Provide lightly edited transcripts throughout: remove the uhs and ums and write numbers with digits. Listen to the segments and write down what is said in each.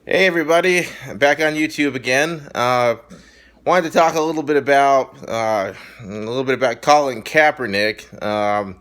Hey everybody, back on YouTube again. Wanted to talk a little bit about Colin Kaepernick.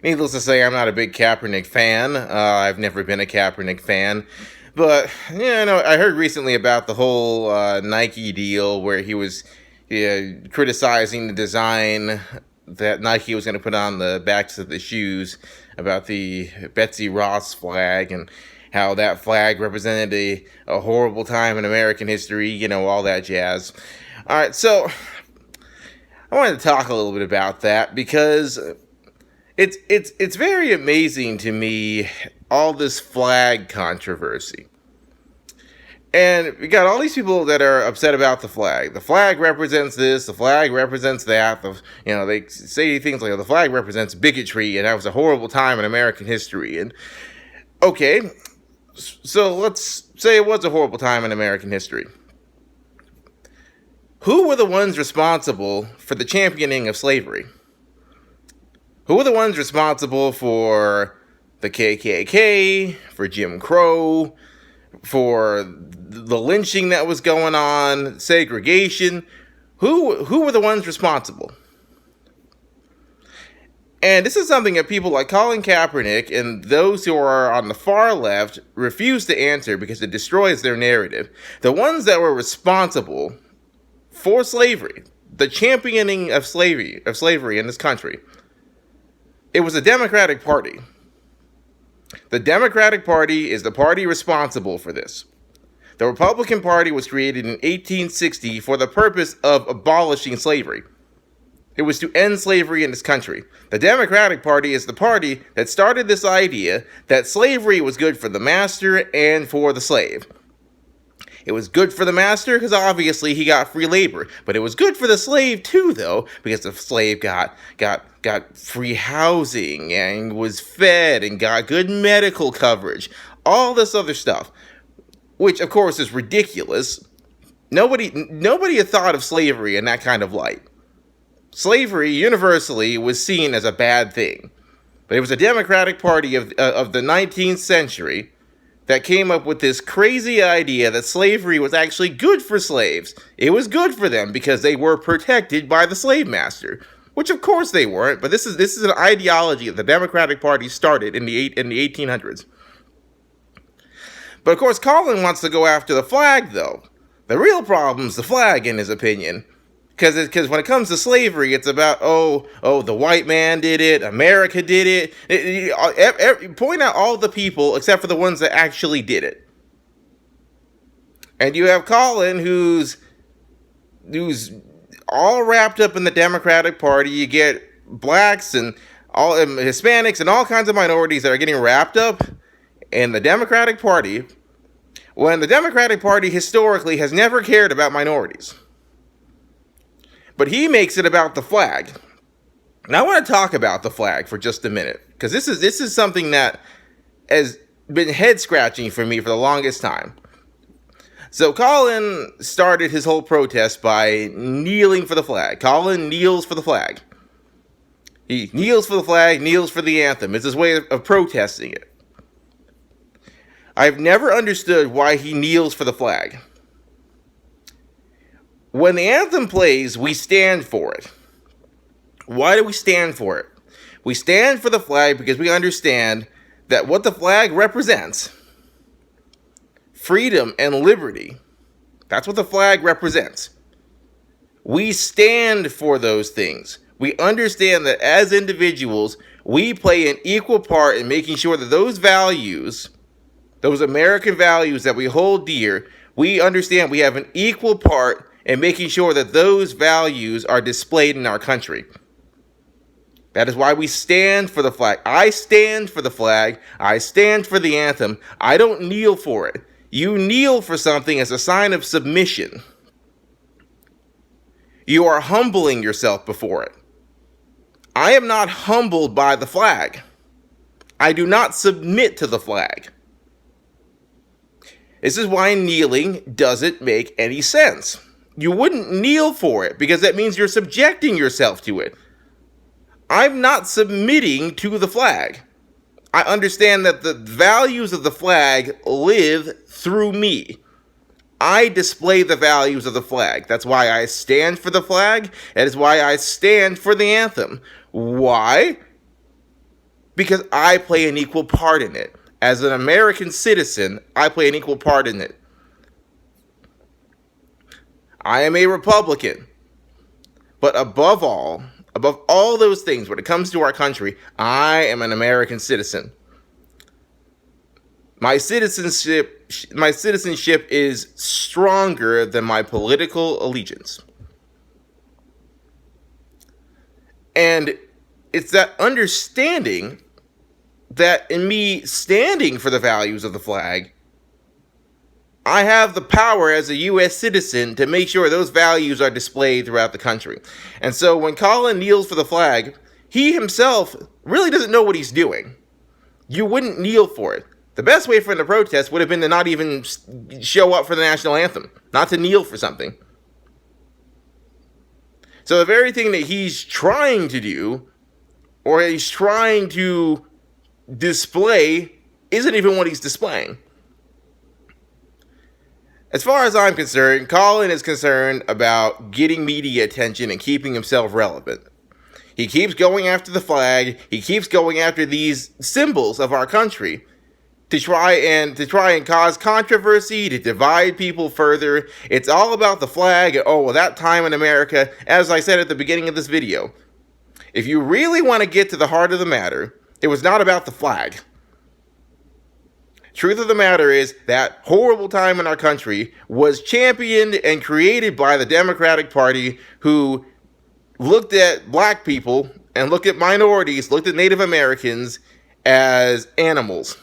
Needless to say, I'm not a big Kaepernick fan. I've never been a Kaepernick fan, but I heard recently about the whole Nike deal where he was criticizing the design that Nike was going to put on the backs of the shoes about the Betsy Ross flag and how that flag represented a horrible time in American history, all that jazz. All right, so I wanted to talk a little bit about that because it's very amazing to me, all this flag controversy. And we got all these people that are upset about the flag. The flag represents this, the flag represents that. They say things like, the flag represents bigotry, and that was a horrible time in American history. And okay, so let's say it was a horrible time in American history. Who were the ones responsible for the championing of slavery? Who were the ones responsible for the KKK, for Jim Crow, for the lynching that was going on, segregation? Who were the ones responsible? And this is something that people like Colin Kaepernick and those who are on the far left refuse to answer because it destroys their narrative. The ones that were responsible for slavery, the championing of slavery in this country, it was the Democratic Party. The Democratic Party is the party responsible for this. The Republican Party was created in 1860 for the purpose of abolishing slavery. It was to end slavery in this country. The Democratic Party is the party that started this idea that slavery was good for the master and for the slave. It was good for the master because obviously he got free labor, but it was good for the slave too, though, because the slave got free housing and was fed and got good medical coverage, all this other stuff, which of course is ridiculous. Nobody had thought of slavery in that kind of light. Slavery universally was seen as a bad thing, but it was the Democratic Party of the 19th century that came up with this crazy idea that slavery was actually good for slaves. It was good for them because they were protected by the slave master, which of course they weren't. But this is an ideology that the Democratic Party started in the 1800s. But of course, Colin wants to go after the flag, though. The real problem's the flag, in his opinion. Because when it comes to slavery, it's about, the white man did it, America did it. Point out all the people except for the ones that actually did it. And you have Colin, who's all wrapped up in the Democratic Party. You get blacks and all Hispanics and all kinds of minorities that are getting wrapped up in the Democratic Party, when the Democratic Party historically has never cared about minorities. But he makes it about the flag. And I want to talk about the flag for just a minute, because this is something that has been head scratching for me for the longest time. So Colin started his whole protest by kneeling for the flag. Colin kneels for the flag. He kneels for the flag, kneels for the anthem. It's his way of protesting it. I've never understood why he kneels for the flag. When the anthem plays, we stand for it. Why do we stand for it? We stand for the flag because we understand that what the flag represents, freedom and liberty, that's what the flag represents. We stand for those things. We understand that as individuals, we play an equal part in making sure that those values, those American values that we hold dear, we understand we have an equal part and making sure that those values are displayed in our country. That is why we stand for the flag. I stand for the flag. I stand for the anthem. I don't kneel for it. You kneel for something as a sign of submission. You are humbling yourself before it. I am not humbled by the flag. I do not submit to the flag. This is why kneeling doesn't make any sense. You wouldn't kneel for it because that means you're subjecting yourself to it. I'm not submitting to the flag. I understand that the values of the flag live through me. I display the values of the flag. That's why I stand for the flag. That is why I stand for the anthem. Why? Because I play an equal part in it. As an American citizen, I play an equal part in it. I am a Republican. But above all those things, when it comes to our country, I am an American citizen. My citizenship is stronger than my political allegiance. And it's that understanding that in me standing for the values of the flag, I have the power as a U.S. citizen to make sure those values are displayed throughout the country. And so when Colin kneels for the flag, he himself really doesn't know what he's doing. You wouldn't kneel for it. The best way for him to protest would have been to not even show up for the national anthem, not to kneel for something. So the very thing that he's trying to do, or he's trying to display, isn't even what he's displaying. As far as I'm concerned, Colin is concerned about getting media attention and keeping himself relevant. He keeps going after the flag. He keeps going after these symbols of our country to try and cause controversy, to divide people further. It's all about the flag. Oh, well, that time in America, as I said at the beginning of this video, if you really want to get to the heart of the matter, it was not about the flag. Truth of the matter is that horrible time in our country was championed and created by the Democratic Party, who looked at black people and looked at minorities, looked at Native Americans as animals.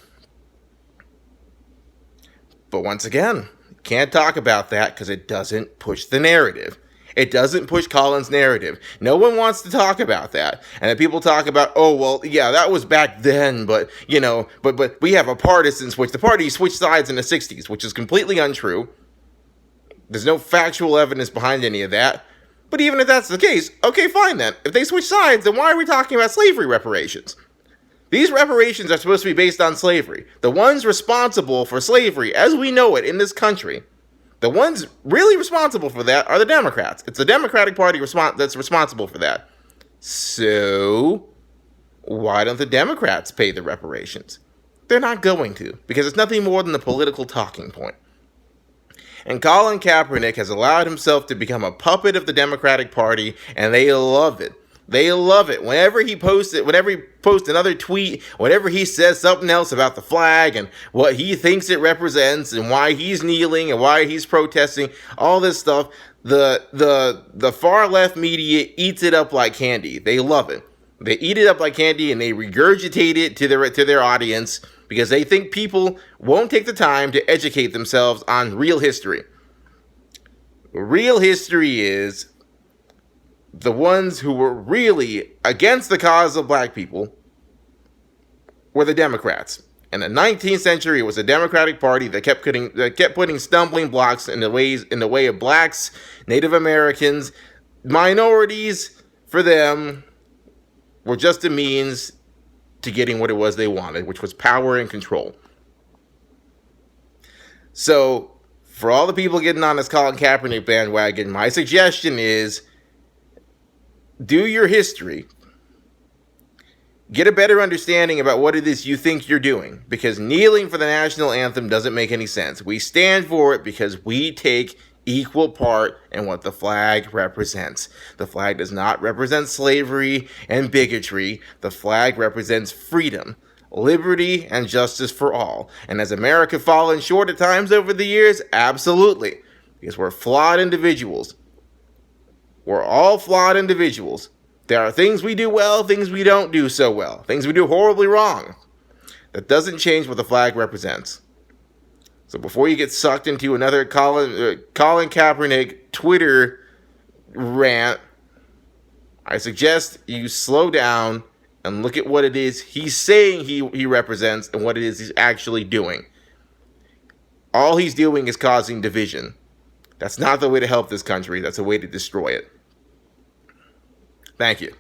But once again, can't talk about that because it doesn't push the narrative. It doesn't push Colin's narrative. No one wants to talk about that. And then people talk about, oh, well, yeah, that was back then, but, you know, but we have a partisan switch. The party switched sides in the 60s, which is completely untrue. There's no factual evidence behind any of that. But even if that's the case, okay, fine then. If they switch sides, then why are we talking about slavery reparations? These reparations are supposed to be based on slavery. The ones responsible for slavery, as we know it in this country, the ones really responsible for that are the Democrats. It's the Democratic Party that's responsible for that. So, why don't the Democrats pay the reparations? They're not going to, because it's nothing more than a political talking point. And Colin Kaepernick has allowed himself to become a puppet of the Democratic Party, and they love it. They love it. Whenever he posts another tweet, whenever he says something else about the flag and what he thinks it represents and why he's kneeling and why he's protesting, all this stuff, the far left media eats it up like candy. They love it. They eat it up like candy and they regurgitate it to their audience because they think people won't take the time to educate themselves on real history. Real history is the ones who were really against the cause of black people were the Democrats. In the 19th century, it was the Democratic Party that kept putting stumbling blocks in the way of blacks, Native Americans, minorities. For them, were just a means to getting what it was they wanted, which was power and control. So, for all the people getting on this Colin Kaepernick bandwagon, my suggestion is, do your history. Get a better understanding about what it is you think you're doing, because kneeling for the national anthem doesn't make any sense. We stand for it because we take equal part in what the flag represents. The flag does not represent slavery and bigotry. The flag represents freedom, liberty, and justice for all. And has America fallen short at times over the years? Absolutely, because we're flawed individuals. We're all flawed individuals. There are things we do well, things we don't do so well, things we do horribly wrong. That doesn't change what the flag represents. So before you get sucked into another Colin Kaepernick Twitter rant, I suggest you slow down and look at what it is he's saying he represents and what it is he's actually doing. All he's doing is causing division. That's not the way to help this country. That's a way to destroy it. Thank you.